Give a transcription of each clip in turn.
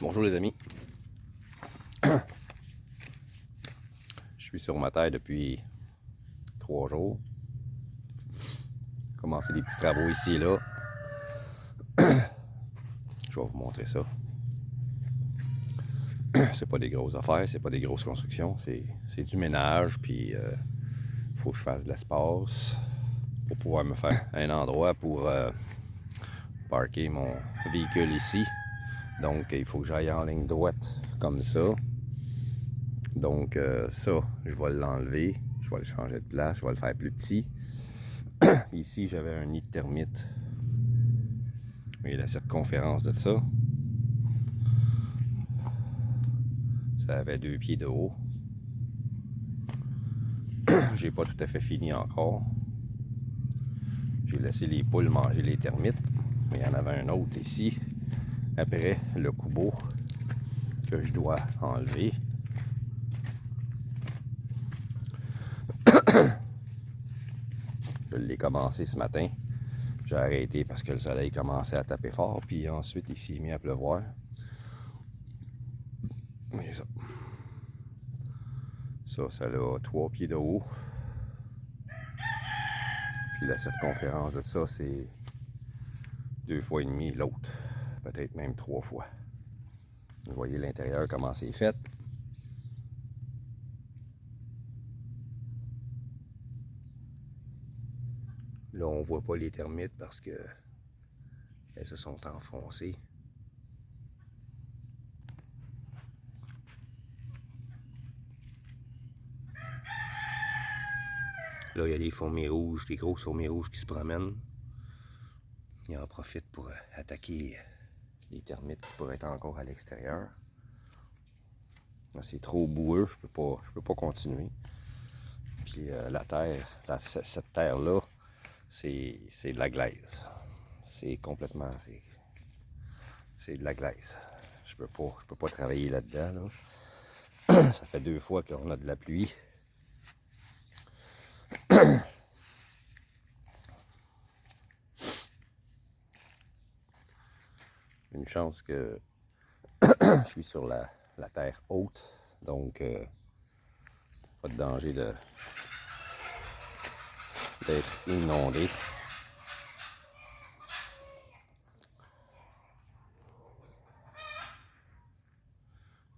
Bonjour les amis. Je suis sur ma terre depuis 3 jours. Commencer des petits travaux ici et là. Je vais vous montrer ça. C'est pas des grosses affaires, c'est pas des grosses constructions, c'est du ménage, puis faut que je fasse de l'espace pour pouvoir me faire un endroit pour parker mon véhicule ici. Donc il faut que j'aille en ligne droite comme ça. Donc ça, je vais l'enlever, je vais le changer de place, je vais le faire plus petit. Ici, j'avais un nid de termites. Vous voyez la circonférence de ça. Ça avait 2 pieds de haut. J'ai pas tout à fait fini encore. J'ai laissé les poules manger les termites. Mais il y en avait un autre ici, après le coubeau, que je dois enlever. Je l'ai commencé ce matin. J'ai arrêté parce que le soleil commençait à taper fort. Puis ensuite, il s'est mis à pleuvoir. Mais ça a 3 pieds de haut. Puis la circonférence de ça, c'est 2 fois et demi l'autre. Peut-être même 3 fois. Vous voyez l'intérieur comment c'est fait. Là, on voit pas les termites parce que elles se sont enfoncées. Là, il y a des fourmis rouges, des grosses fourmis rouges qui se promènent. Ils en profitent pour attaquer les termites qui pourraient être encore à l'extérieur. C'est trop boueux, je peux pas continuer. Puis la terre, cette terre-là, c'est de la glaise. C'est complètement, c'est de la glaise. Je peux pas travailler là-dedans. Là. Ça fait 2 fois qu'on a de la pluie. Une chance que je suis sur la terre haute, donc pas de danger d'être inondé.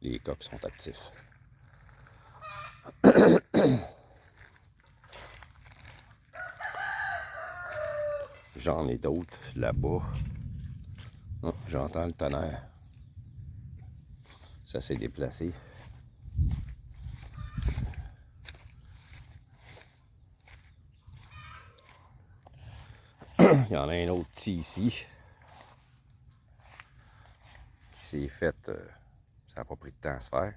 Les coqs sont actifs. J'en ai d'autres là-bas. Oh, j'entends le tonnerre. Ça s'est déplacé. Il y en a un autre petit ici qui s'est fait, ça n'a pas pris de temps à se faire,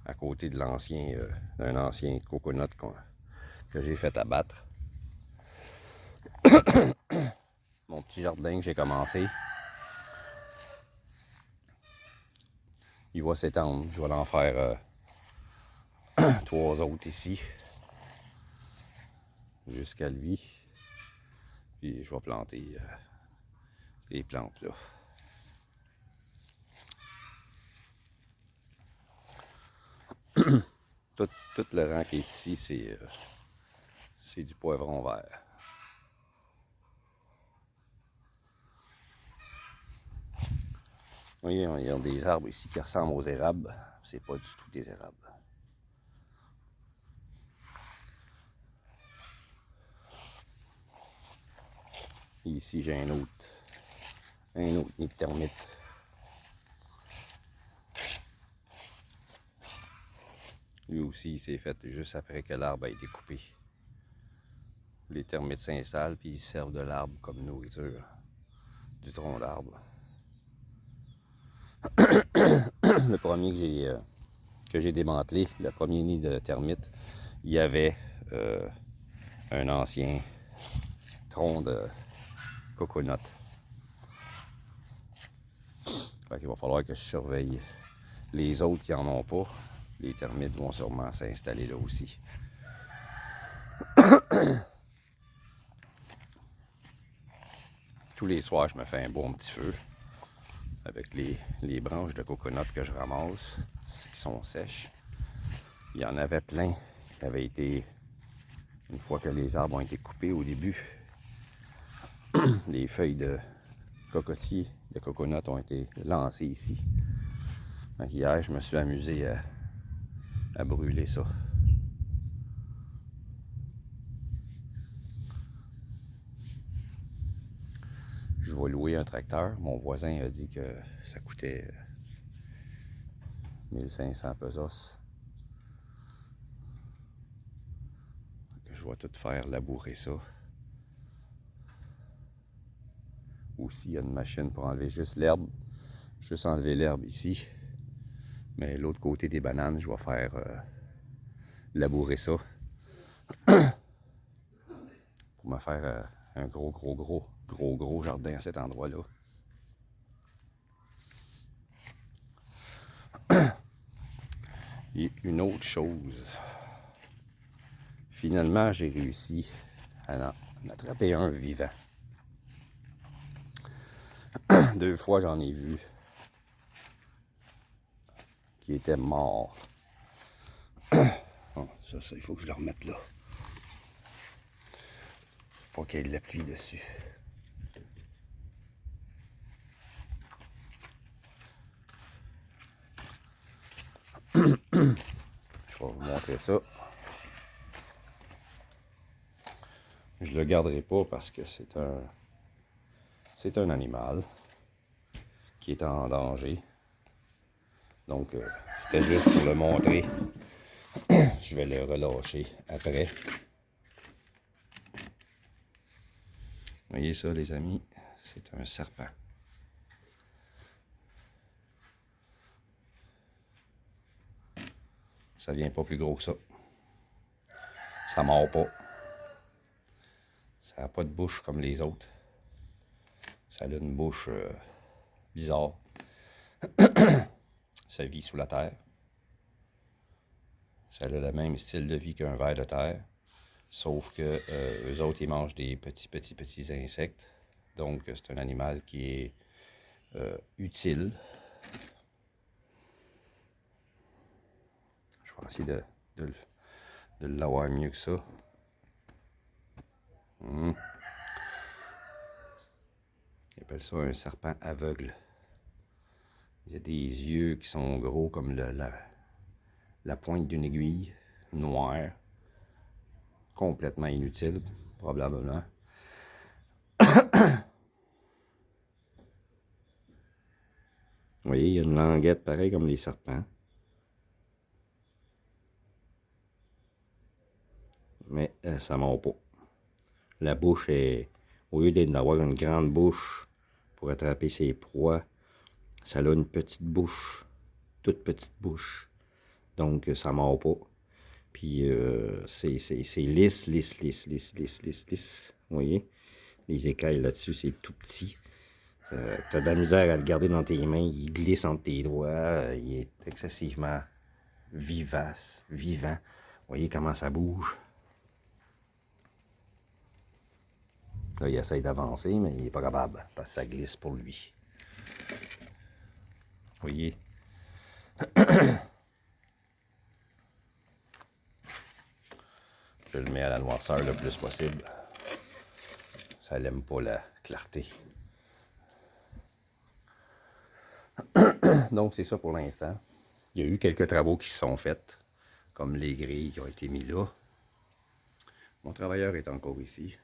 à côté de d'un ancien coconut que j'ai fait abattre. Mon petit jardin que j'ai commencé, il va s'étendre. Je vais en faire 3 autres ici, jusqu'à lui. Puis je vais planter les plantes là. Tout le rang qui est ici, c'est du poivron vert. Vous voyez, il y a des arbres ici qui ressemblent aux érables. C'est pas du tout des érables. Et ici, j'ai un autre nid de termites. Lui aussi, il s'est fait juste après que l'arbre a été coupé. Les termites s'installent puis ils servent de l'arbre comme nourriture, du tronc d'arbre. Le premier que j'ai démantelé, le premier nid de termites, il y avait un ancien tronc de coconut. Fait qu'il va falloir que je surveille les autres qui n'en ont pas. Les termites vont sûrement s'installer là aussi. Tous les soirs, je me fais un bon petit feu. avec les branches de coconut que je ramasse, qui sont sèches. Il y en avait plein qui avaient été, une fois que les arbres ont été coupés au début, les feuilles de cocotier, de coconut ont été lancées ici. Donc hier, je me suis amusé à brûler ça. Je vais louer un tracteur. Mon voisin a dit que ça coûtait 1500 pesos. Je vais tout faire labourer ça. Aussi, il y a une machine pour enlever juste l'herbe. Juste enlever l'herbe ici. Mais l'autre côté des bananes, je vais faire labourer ça. Pour me faire un gros jardin à cet endroit-là. Et une autre chose. Finalement, j'ai réussi à en attraper un vivant. 2 fois, j'en ai vu qui était mort. Oh, ça, il faut que je le remette là. Pour qu'il y ait de la pluie dessus. Je vais vous montrer ça. Je le garderai pas parce que c'est un animal qui est en danger. Donc, c'était juste pour le montrer. Je vais le relâcher après. Vous voyez ça, les amis? C'est un serpent. Ça vient pas plus gros que ça. Ça mord pas. Ça n'a pas de bouche comme les autres. Ça a une bouche bizarre. Ça vit sous la terre. Ça a le même style de vie qu'un ver de terre. Sauf que eux autres, ils mangent des petits insectes. Donc, c'est un animal qui est utile. Je vais essayer de l'avoir mieux que ça. Ils appellent ça un serpent aveugle. Il y a des yeux qui sont gros comme la pointe d'une aiguille, noire. Complètement inutile, probablement. Vous voyez, il y a une languette pareille comme les serpents. Mais ça mord pas. La bouche est, au lieu d'avoir une grande bouche pour attraper ses proies, ça a une petite bouche, toute petite bouche. Donc ça mord pas. Puis c'est lisse. Vous voyez? Les écailles là-dessus, c'est tout petit. T'as de la misère à le garder dans tes mains, il glisse entre tes doigts, il est excessivement vivace, vivant. Vous voyez comment ça bouge? Là, il essaye d'avancer, mais il n'est pas capable, parce que ça glisse pour lui. Vous voyez? Je le mets à la noirceur le plus possible. Ça n'aime pas la clarté. Donc, c'est ça pour l'instant. Il y a eu quelques travaux qui se sont faits, comme les grilles qui ont été mis là. Mon travailleur est encore ici.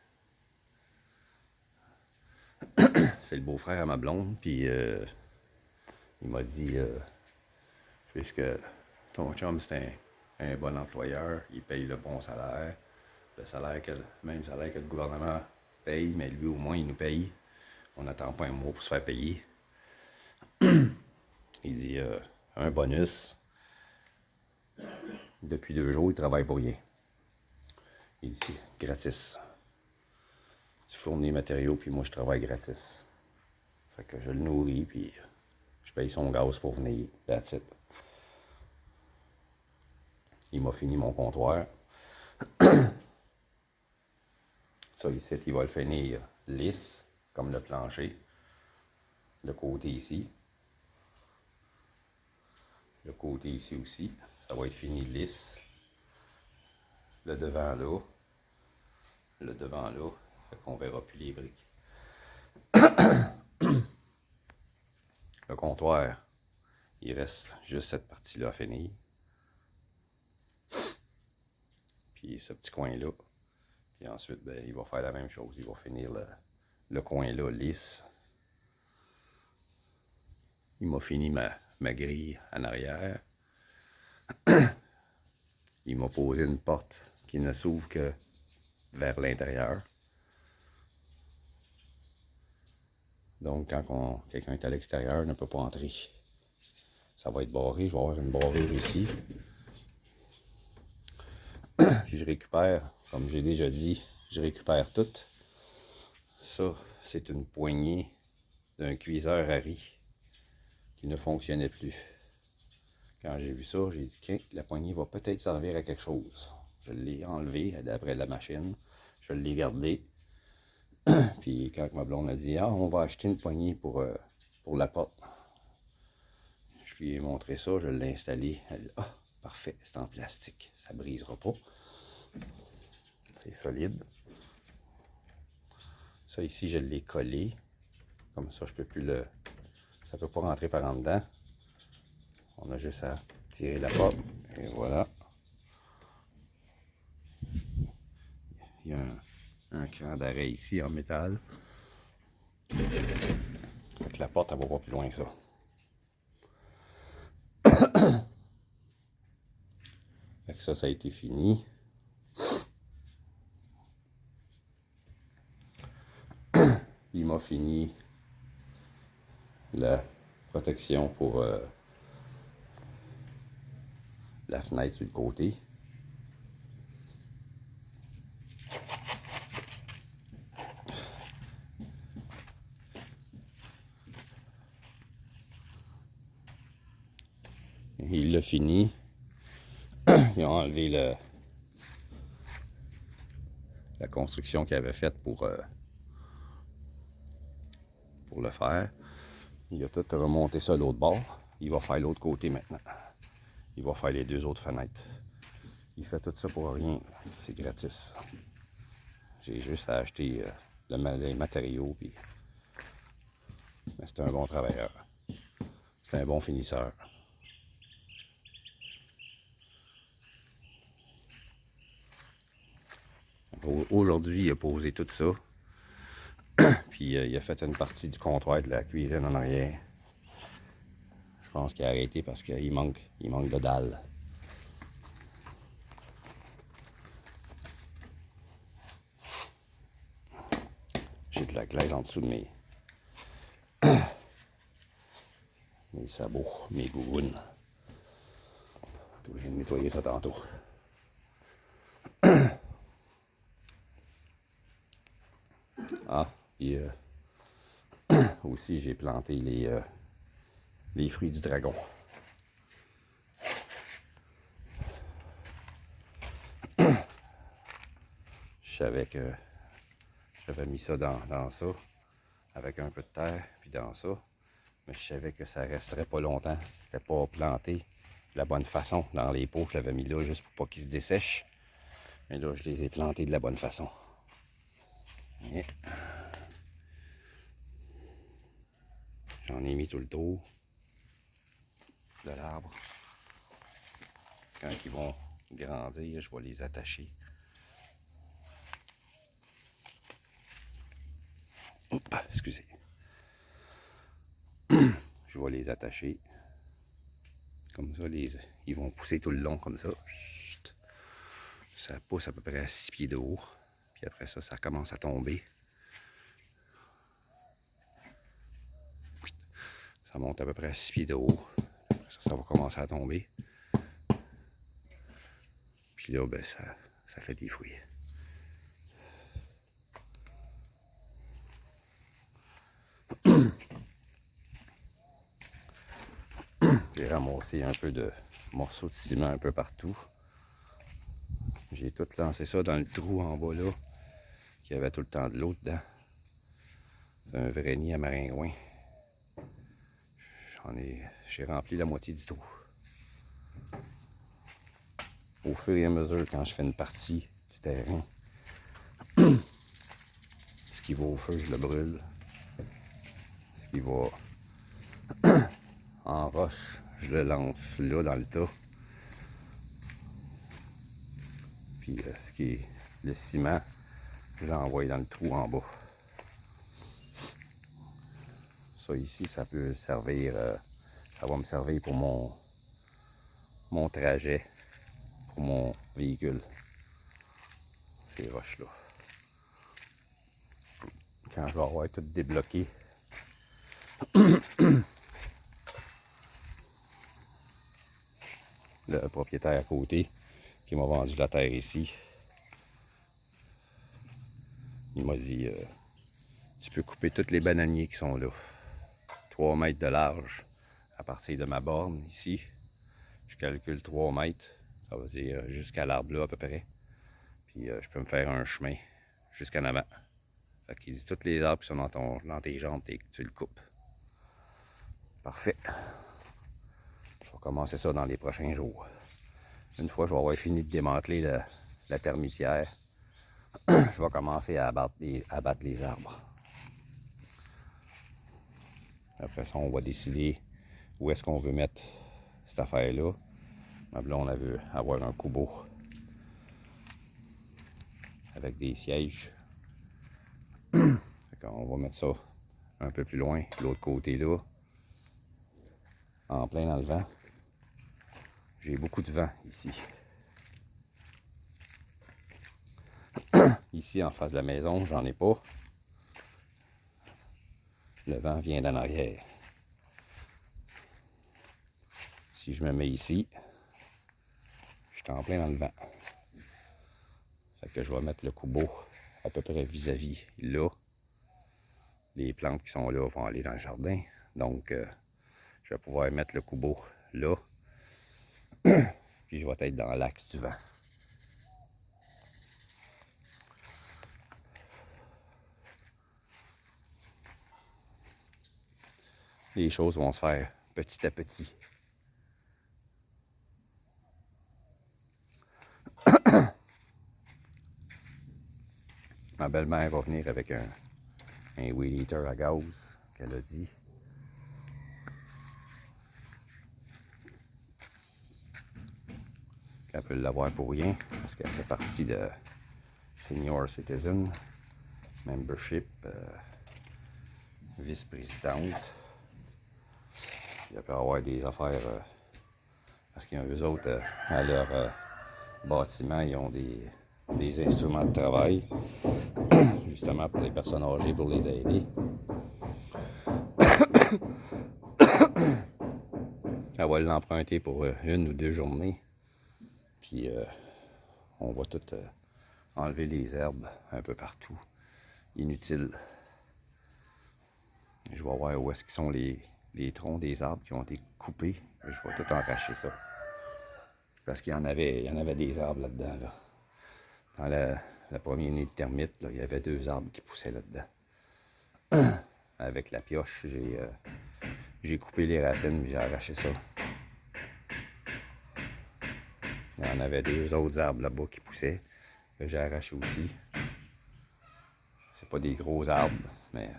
C'est le beau-frère à ma blonde, puis il m'a dit, puisque ton chum c'est un bon employeur, il paye le bon salaire, même salaire que le gouvernement paye, mais lui au moins il nous paye. On n'attend pas un mois pour se faire payer. Il dit, un bonus. Depuis 2 jours, il travaille pour rien. Il dit, gratis. Tu fournis les matériaux, puis moi je travaille gratis. Fait que je le nourris, puis je paye son gaz pour venir. That's it. Il m'a fini mon comptoir. Ça ici, il va le finir lisse, comme le plancher. Le côté ici. Le côté ici aussi, ça va être fini lisse. Le devant là. Le devant là. Fait qu'on verra plus les briques. Le comptoir, il reste juste cette partie-là à finir. Puis ce petit coin-là. Puis ensuite, ben, il va faire la même chose. Il va finir le coin-là lisse. Il m'a fini ma grille en arrière. Il m'a posé une porte qui ne s'ouvre que vers l'intérieur. Donc, quand quelqu'un est à l'extérieur, ne peut pas entrer. Ça va être barré. Je vais avoir une barrure ici. Puis je récupère, comme j'ai déjà dit, je récupère tout. Ça, c'est une poignée d'un cuiseur à riz qui ne fonctionnait plus. Quand j'ai vu ça, j'ai dit que la poignée va peut-être servir à quelque chose. Je l'ai enlevé d'après la machine. Je l'ai gardé. Puis quand ma blonde a dit « Ah, on va acheter une poignée pour la porte », je lui ai montré ça, je l'ai installé. Elle a dit « Ah, parfait, c'est en plastique, ça ne brisera pas. » C'est solide. Ça ici, je l'ai collé. Comme ça, je peux plus le... Ça ne peut pas rentrer par en dedans. On a juste à tirer la porte. Et voilà. Il y a un cran d'arrêt ici en métal. Donc la porte, elle va pas plus loin que ça. Fait que ça a été fini. Il m'a fini la protection pour la fenêtre sur le côté. Il l'a fini. Ils ont enlevé la construction qu'il avait faite pour le faire. Il a tout remonté ça à l'autre bord. Il va faire l'autre côté maintenant. Il va faire les deux autres fenêtres. Il fait tout ça pour rien. C'est gratis. J'ai juste à acheter les matériaux. Puis... Mais c'est un bon travailleur. C'est un bon finisseur. Aujourd'hui, il a posé tout ça. Puis il a fait une partie du comptoir de la cuisine en arrière. Je pense qu'il a arrêté parce qu'il manque de dalles. J'ai de la glaise en dessous de mes sabots, mes gougounes. Je viens de nettoyer ça tantôt. Ah, puis aussi j'ai planté les fruits du dragon. Je savais que j'avais mis ça dans ça, avec un peu de terre, puis dans ça. Mais je savais que ça resterait pas longtemps si c'était pas planté de la bonne façon. Dans les pots, je l'avais mis là juste pour pas qu'ils se dessèchent. Mais là, je les ai plantés de la bonne façon. Et j'en ai mis tout le tour de l'arbre. Quand ils vont grandir, je vais les attacher. Oups, excusez. Je vais les attacher. Comme ça, ils vont pousser tout le long comme ça. Ça pousse à peu près à 6 pieds de haut. Puis après ça, ça commence à tomber. Ça monte à peu près à 6 pieds de haut. Après ça, ça va commencer à tomber. Puis là, ben, ça fait des fruits. J'ai ramassé un peu de morceaux de ciment un peu partout. J'ai tout lancé ça dans le trou en bas là, qui avait tout le temps de l'eau dedans. C'est un vrai nid à maringouin. J'ai rempli la moitié du trou. au fur et à mesure, quand je fais une partie du terrain, ce qui va au feu, je le brûle. Ce qui va en roche, je le lance là dans le tas. Puis ce qui est le ciment, je l'envoie dans le trou en bas. Ça ici, ça peut servir, ça va me servir pour mon trajet, pour mon véhicule. Ces roches-là. Quand je vais avoir tout débloqué, le propriétaire à côté qui m'a vendu la terre ici, il m'a dit tu peux couper tous les bananiers qui sont là. 3 mètres de large à partir de ma borne ici. Je calcule 3 mètres, ça veut dire jusqu'à l'arbre là à peu près. Puis je peux me faire un chemin jusqu'en avant. Fait qu'il dit tous les arbres qui sont dans tes jambes, tu le coupes. Parfait. Je vais commencer ça dans les prochains jours. Une fois que je vais avoir fini de démanteler la termitière, je vais commencer à abattre les arbres. Après ça, on va décider où est-ce qu'on veut mettre cette affaire-là. Ma blonde, on veut avoir un kubo avec des sièges. On va mettre ça un peu plus loin, de l'autre côté là, en plein dans le vent. J'ai beaucoup de vent ici. Ici, en face de la maison, j'en ai pas. Le vent vient d'en arrière. Si je me mets ici, je suis en plein dans le vent. Fait que je vais mettre le kubo à peu près vis-à-vis là. Les plantes qui sont là vont aller dans le jardin. Donc, je vais pouvoir mettre le kubo là. Puis je vais être dans l'axe du vent. Les choses vont se faire petit à petit. Ma belle-mère va venir avec un weed eater à gaz qu'elle a dit. Elle peut l'avoir pour rien parce qu'elle fait partie de Senior Citizen Membership, vice-présidente. Elle peut avoir des affaires parce qu'eux autres, à leur bâtiment, ils ont des instruments de travail, justement pour les personnes âgées, pour les aider. Elle va l'emprunter pour 1 ou 2 journées. Puis on va tout enlever les herbes un peu partout. Inutiles. Je vais voir où est-ce qu'ils sont les troncs des arbres qui ont été coupés. Et je vais tout arracher ça. Parce qu'il y en avait des arbres là-dedans. Là. Dans la première nid de termites, là, il y avait 2 arbres qui poussaient là-dedans. Avec la pioche, j'ai coupé les racines et j'ai arraché ça. Il y en avait 2 autres arbres là-bas qui poussaient, que j'ai arraché aussi. C'est pas des gros arbres, mais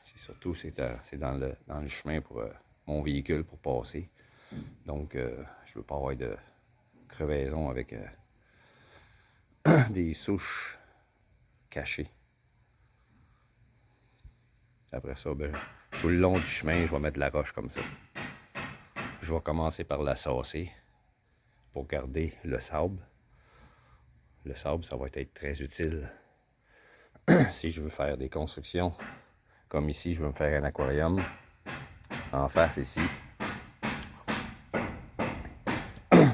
c'est surtout c'est dans le chemin pour mon véhicule pour passer. Donc je veux pas avoir de crevaison avec des souches cachées. Après ça, ben, tout le long du chemin, je vais mettre la roche comme ça. Je vais commencer par la saucer pour garder le sable. Le sable, ça va être très utile si je veux faire des constructions. Comme ici, je veux me faire un aquarium en face ici.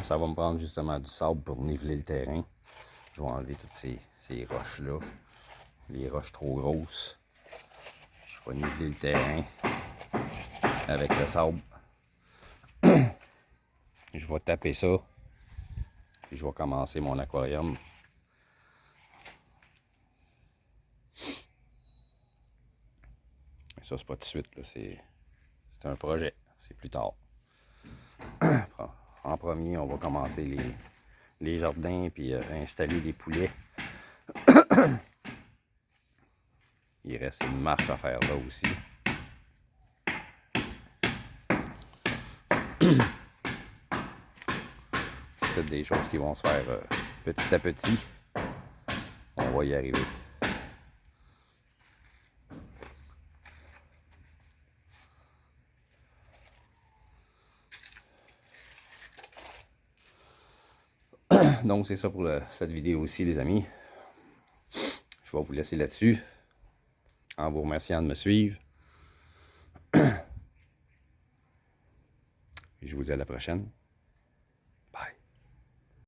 Ça va me prendre justement du sable pour niveler le terrain. Je vais enlever toutes ces roches-là, les roches trop grosses. Je vais niveler le terrain avec le sable. Je vais taper ça. Puis je vais commencer mon aquarium. Ça, c'est pas tout de suite, c'est un projet. C'est plus tard. en premier, on va commencer les jardins puis installer les poulets. Il reste une marche à faire là aussi. Peut-être des choses qui vont se faire petit à petit. On va y arriver. Donc c'est ça pour cette vidéo aussi, les amis. Je vais vous laisser là-dessus, en vous remerciant de me suivre. Et je vous dis à la prochaine.